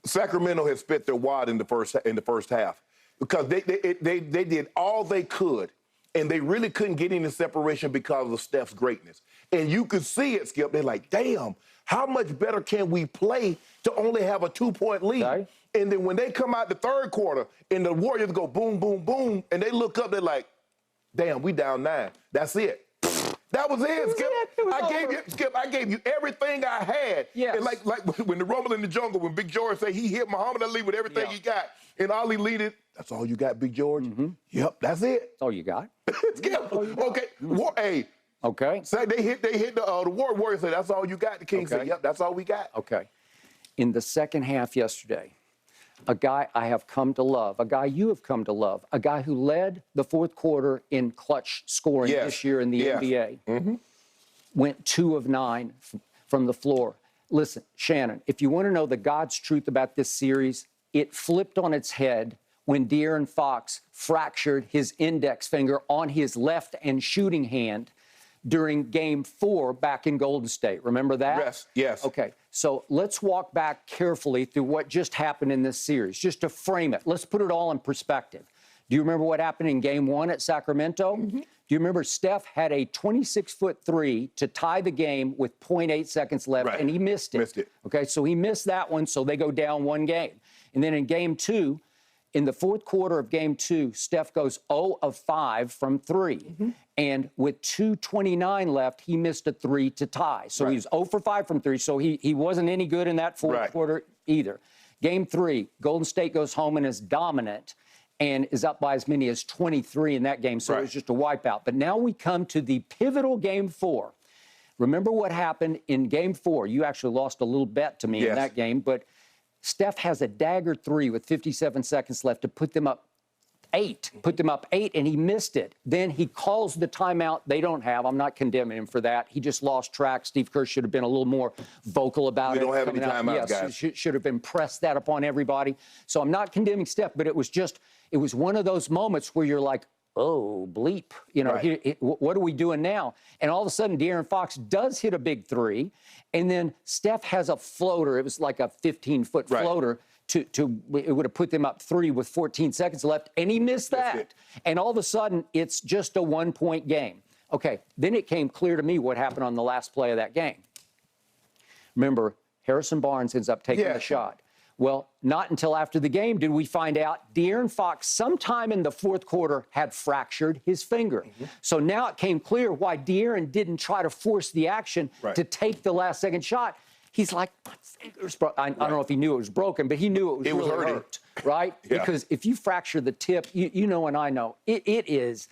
Sacramento had spit their wad in the first half because they did all they could, and they really couldn't get any separation because of Steph's greatness. And you could see it, Skip. They're like, damn, how much better can we play to only have a 2-point lead? Okay. And then when they come out the third quarter and the Warriors go boom, boom, boom, and they look up, they're like, damn, we down 9. That's it. That was it, Skip. Skip, I gave you everything I had. Yes. And like when the Rumble in the Jungle, when Big George said he hit Muhammad Ali with everything he got, and Ali leaded, that's all you got, Big George? Mm-hmm. Yep, that's it. That's all you got. Skip, okay. Hey. Okay. So they hit the Warriors said, that's all you got. The King said, yep, that's all we got. Okay. In the second half yesterday, a guy I have come to love, a guy you have come to love, a guy who led the fourth quarter in clutch scoring this year in the NBA, went 2 of 9 from the floor. Listen, Shannon, if you want to know the God's truth about this series, it flipped on its head when De'Aaron Fox fractured his index finger on his left and shooting hand during Game 4 back in Golden State. Remember that? Yes. Okay, so let's walk back carefully through what just happened in this series, just to frame it. Let's put it all in perspective. Do you remember what happened in Game 1 at Sacramento? Mm-hmm. Do you remember Steph had a 26-foot three to tie the game with 0.8 seconds left, and he missed it. Okay, so he missed that one, so they go down 1 game. And then in Game 2, in the fourth quarter of Game 2, Steph goes 0 of 5 from 3. Mm-hmm. And with 2:29 left, he missed a 3 to tie. So he was 0 for 5 from 3. So he wasn't any good in that fourth quarter either. Game 3, Golden State goes home and is dominant and is up by as many as 23 in that game. So it was just a wipeout. But now we come to the pivotal Game 4. Remember what happened in Game 4. You actually lost a little bet to me in that game. But Steph has a dagger 3 with 57 seconds left to put them up 8. And he missed it. Then he calls the timeout they don't have. I'm not condemning him for that. He just lost track. Steve Kerr should have been a little more vocal about it. We don't have any timeouts, guys. Should have been pressed that upon everybody. So I'm not condemning Steph, but it was one of those moments where you're like, oh, bleep. You know, what are we doing now? And all of a sudden, De'Aaron Fox does hit a big 3. And then Steph has a floater. It was like a 15-foot floater. It would have put them up 3 with 14 seconds left, and he missed that. And all of a sudden, it's just a 1-point game. Okay, then it came clear to me what happened on the last play of that game. Remember, Harrison Barnes ends up taking the shot. Well, not until after the game did we find out De'Aaron Fox, sometime in the fourth quarter, had fractured his finger. Mm-hmm. So now it came clear why De'Aaron didn't try to force the action to take the last-second shot. He's like, my finger's broken. I don't know if he knew it was broken, but he knew it was really hurt, right? Because if you fracture the tip, you know and I know, it is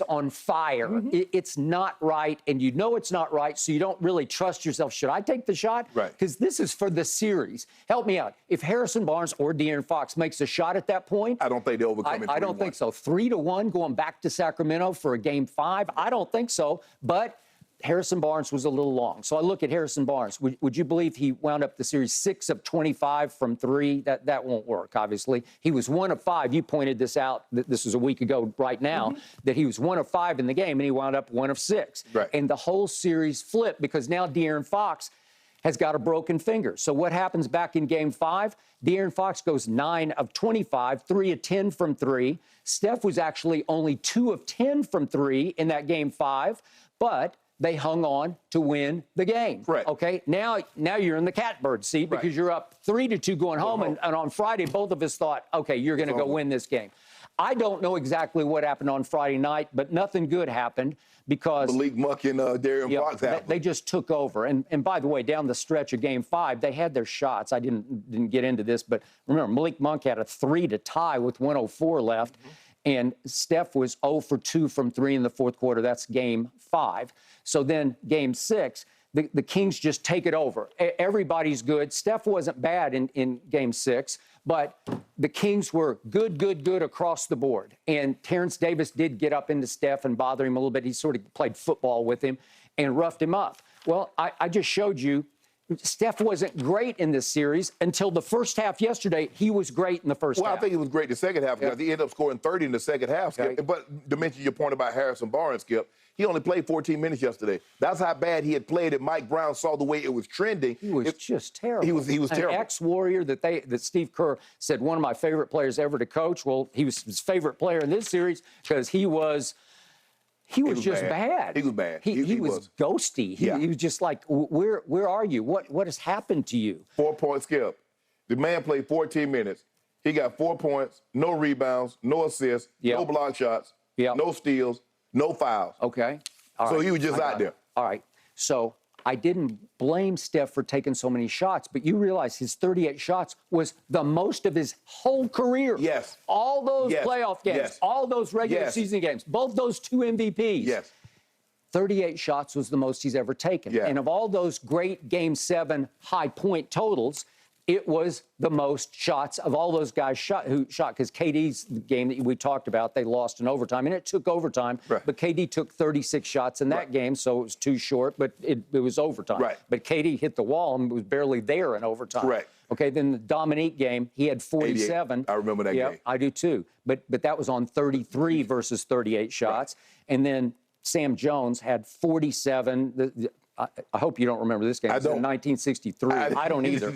on fire. Mm-hmm. It's not right, and you know it's not right, so you don't really trust yourself. Should I take the shot? Because this is for the series. Help me out. If Harrison Barnes or De'Aaron Fox makes a shot at that point, I don't think they overcome it. I don't think so. 3-1 going back to Sacramento for a Game 5? I don't think so, but Harrison Barnes was a little long. So I look at Harrison Barnes. Would you believe he wound up the series 6 of 25 from 3? That won't work, obviously. He was 1 of 5. You pointed this out. This was a week ago right now, that he was 1 of 5 in the game, and he wound up 1 of 6. And the whole series flipped because now De'Aaron Fox has got a broken finger. So what happens back in Game 5? De'Aaron Fox goes 9 of 25, 3 of 10 from 3. Steph was actually only 2 of 10 from 3 in that Game 5, but they hung on to win the game. Okay, now you're in the catbird seat because you're up 3-2 going home, and on Friday, both of us thought, okay, you're going to go win this game. I don't know exactly what happened on Friday night, but nothing good happened because Malik Monk and De'Aaron Fox happened. They just took over. And by the way, down the stretch of Game 5, they had their shots. I didn't get into this, but remember, Malik Monk had a 3 to tie with 1:04 left. And Steph was 0 for 2 from 3 in the fourth quarter. That's Game 5. So then Game 6, the Kings just take it over. Everybody's good. Steph wasn't bad in Game 6, but the Kings were good across the board. And Terrence Davis did get up into Steph and bother him a little bit. He sort of played football with him and roughed him up. Well, I just showed you Steph wasn't great in this series until the first half yesterday. He was great in the first half. Well, I think he was great the second half because he ended up scoring 30 in the second half, Skip. Okay. But to mention your point about Harrison Barnes, Skip, he only played 14 minutes yesterday. That's how bad he had played, and Mike Brown saw the way it was trending. He was just terrible. He was terrible. An ex-Warrior that Steve Kerr said one of my favorite players ever to coach. Well, he was his favorite player in this series because he was just bad. He was bad. He was ghosty. He was just like, where are you? What has happened to you? 4-point Skip. The man played 14 minutes. He got 4 points, no rebounds, no assists, no block shots, no steals, no fouls. Okay. So he was just out there. All right. So I didn't blame Steph for taking so many shots, but you realize his 38 shots was the most of his whole career. Yes. All those playoff games, all those regular season games, both those 2 MVPs. Yes. 38 shots was the most he's ever taken. Yeah. And of all those great Game 7 high point totals, it was the most shots of all those guys who shot, because KD's game that we talked about, they lost in overtime, and it took overtime. Right. But KD took 36 shots in that game, so it was too short, but it was overtime. Right. But KD hit the wall and was barely there in overtime. Correct. Okay, then the Dominique game, he had 47. 88. I remember that game. I do too. But that was on 33 versus 38 shots. Right. And then Sam Jones had 47. I hope you don't remember this game. It was in 1963. I don't either.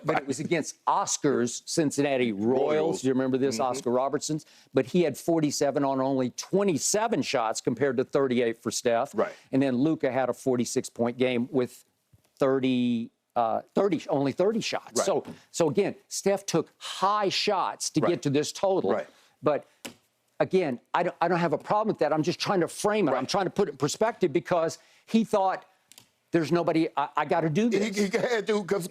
But it was against Oscar's Cincinnati Royals. Do you remember this? Oscar Robertson's. But he had 47 on only 27 shots compared to 38 for Steph. Right. And then Luka had a 46-point game with only 30 shots. Right. So again, Steph took high shots to get to this total. Right. But again, I don't have a problem with that. I'm just trying to frame it. Right. I'm trying to put it in perspective because he thought, there's nobody, I got to do this. He had to, because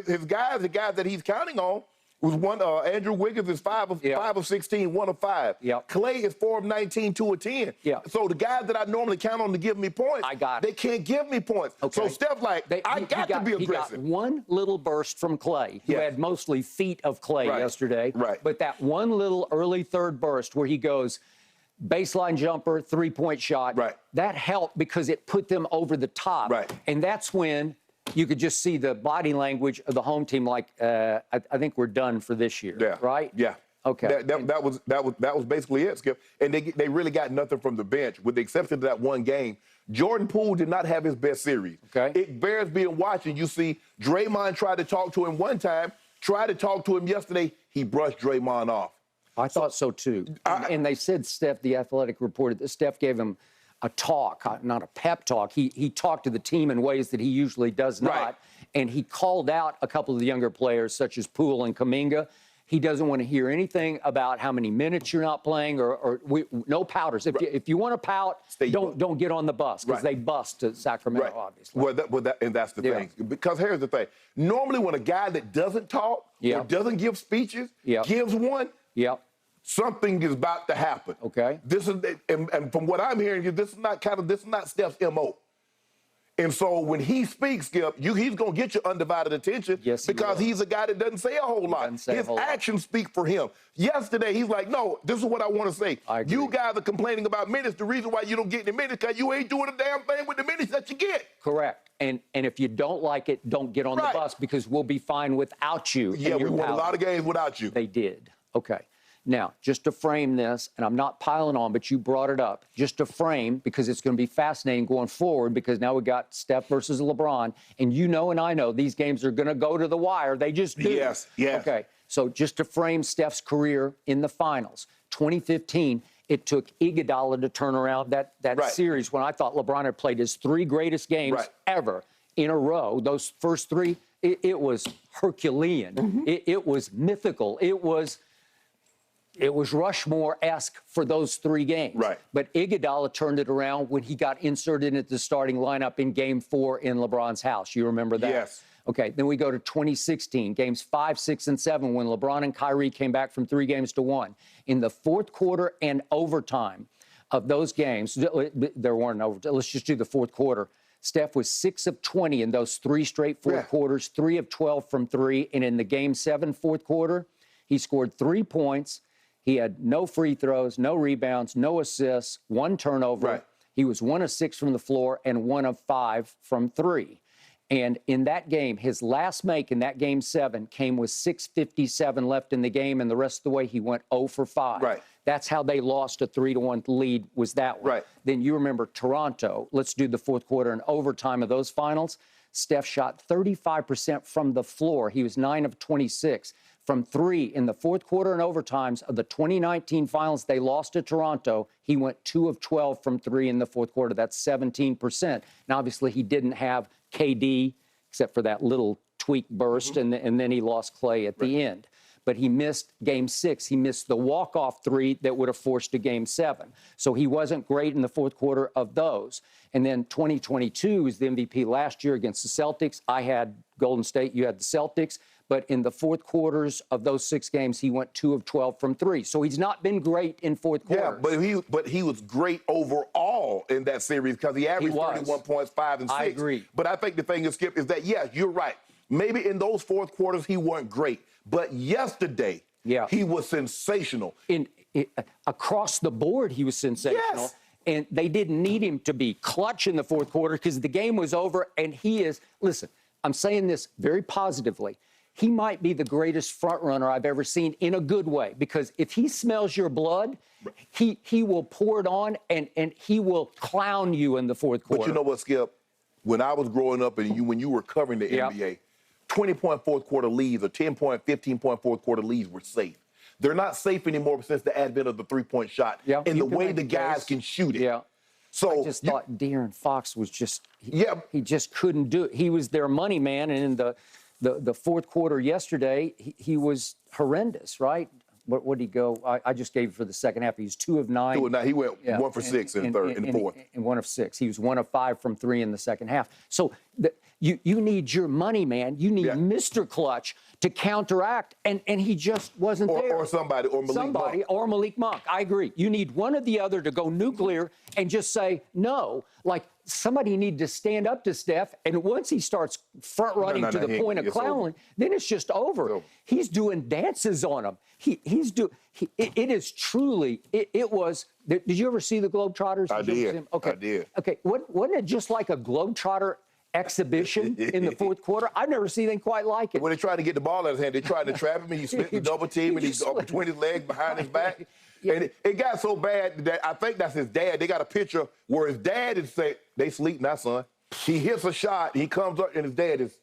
his guys, the guys that he's counting on, was one, Andrew Wiggins is 5 of 16, 1 of 5. Yep. Clay is 4 of 19, 2 of 10. Yep. So the guys that I normally count on to give me points, they can't give me points. Okay. So Steph's like, I got to be aggressive. He got one little burst from Clay, who had mostly feet of Clay yesterday. Right. But that one little early third burst where he goes, baseline jumper, 3-point shot. Right. That helped because it put them over the top. Right. And that's when you could just see the body language of the home team, like, I think we're done for this year. Yeah. Right? Yeah. Okay. That was basically it, Skip. And they really got nothing from the bench, with the exception of that one game. Jordan Poole did not have his best series. Okay. It bears being watched. You see Draymond tried to talk to him one time, tried to talk to him yesterday. He brushed Draymond off. I thought so too. And they said Steph, the Athletic reported that Steph gave him a talk, not a pep talk. He talked to the team in ways that he usually does not. Right. And he called out a couple of the younger players, such as Poole and Kuminga. He doesn't want to hear anything about how many minutes you're not playing or no pouters. If you want to pout, don't get on the bus, because they bust to Sacramento, obviously. And that's the thing. Because here's the thing. Normally when a guy that doesn't talk or doesn't give speeches gives one, something is about to happen. Okay. This is, and from what I'm hearing, this is not Steph's MO. And so when he speaks, Skip, he's going to get your undivided attention, because he's a guy that doesn't say a whole lot. His actions speak for him. Yesterday, he's like, no, this is what I want to say. You guys are complaining about minutes. The reason why you don't get any minutes because you ain't doing a damn thing with the minutes that you get. Correct. And if you don't like it, don't get on the bus, because we'll be fine without you. Yeah, we won a lot of games without you. They did. Okay. Now, just to frame this, and I'm not piling on, but you brought it up, just to frame, because it's going to be fascinating going forward, because now we've got Steph versus LeBron, and you know and I know these games are going to go to the wire. They just do. Yes. Okay, so just to frame Steph's career in the finals, 2015, it took Iguodala to turn around that series when I thought LeBron had played his 3 greatest games ever in a row. Those first 3, it was Herculean. It was mythical. It was Rushmore-esque for those 3 games. Right. But Iguodala turned it around when he got inserted into the starting lineup in Game 4 in LeBron's house. You remember that? Yes. Okay, then we go to 2016, Games 5, 6, and 7, when LeBron and Kyrie came back from 3 games to 1. In the fourth quarter and overtime of those games, there weren't overtime. Let's just do the fourth quarter. Steph was 6 of 20 in those 3 straight fourth quarters, 3 of 12 from 3. And in the Game 7 fourth quarter, he scored 3 points. He had no free throws, no rebounds, no assists, 1 turnover. He was 1 of 6 from the floor and 1 of 5 from 3. And in that game, his last make in that game 7 came with 6:57 left in the game, and the rest of the way he went 0 for 5. Right. That's how they lost a 3-1 lead, was that one. Right. Then you remember Toronto. Let's do the fourth quarter and overtime of those finals. Steph shot 35% from the floor. He was 9 of 26. From 3 in the fourth quarter and overtimes of the 2019 finals, they lost to Toronto. He went 2 of 12 from 3 in the fourth quarter. That's 17%. And obviously, he didn't have KD except for that little tweak burst, and then he lost Clay at the end. But he missed game 6. He missed the walk-off 3 that would have forced a game 7. So he wasn't great in the fourth quarter of those. And then 2022 was the MVP last year against the Celtics. I had Golden State. You had the Celtics. But in the fourth quarters of those 6 games, he went 2 of 12 from 3. So he's not been great in fourth quarters. Yeah, but he was great overall in that series because he averaged 31 points, 5 and 6. I agree. But I think the thing is, Skip, is that, yes, you're right. Maybe in those fourth quarters he wasn't great. But yesterday, he was sensational. Across the board, he was sensational. Yes. And they didn't need him to be clutch in the fourth quarter because the game was over. And he is, listen, I'm saying this very positively. He might be the greatest front runner I've ever seen in a good way, because if he smells your blood, he will pour it on and he will clown you in the fourth quarter. But you know what, Skip? When I was growing up and when you were covering the NBA, 20-point fourth quarter leads or 10-point, 15-point fourth quarter leads were safe. They're not safe anymore since the advent of the three-point shot and the way the guys can shoot it. Yeah. So I just thought De'Aaron Fox was just he just couldn't do it. He was their money man, and in the fourth quarter yesterday, he was horrendous, right? What did he go? I just gave it for the second half. He was 2 of 9. 2 of 9. He went 1 for 6 in the fourth. And 1 of 6. He was 1 of 5 from 3 in the second half. So you need your money, man. You need Mr. Clutch to counteract, and he just wasn't there. Or somebody, or Malik Monk. I agree. You need one or the other to go nuclear and just say no. Like, somebody need to stand up to Steph, and once he starts front running to the point of clowning, then it's just over. He's doing dances on him. It is truly. It was. Did you ever see the Globetrotters? I did. Okay. I did. Okay. Wasn't it just like a Globetrotter exhibition in the fourth quarter? I've never seen anything quite like it. When they tried to get the ball out of his hand, they tried to trap him, and he split the double team, and he's between his legs, behind his back. And it got so bad that I think that's his dad. They got a picture where his dad is saying, "They sleep now, son." He hits a shot, he comes up, and his dad is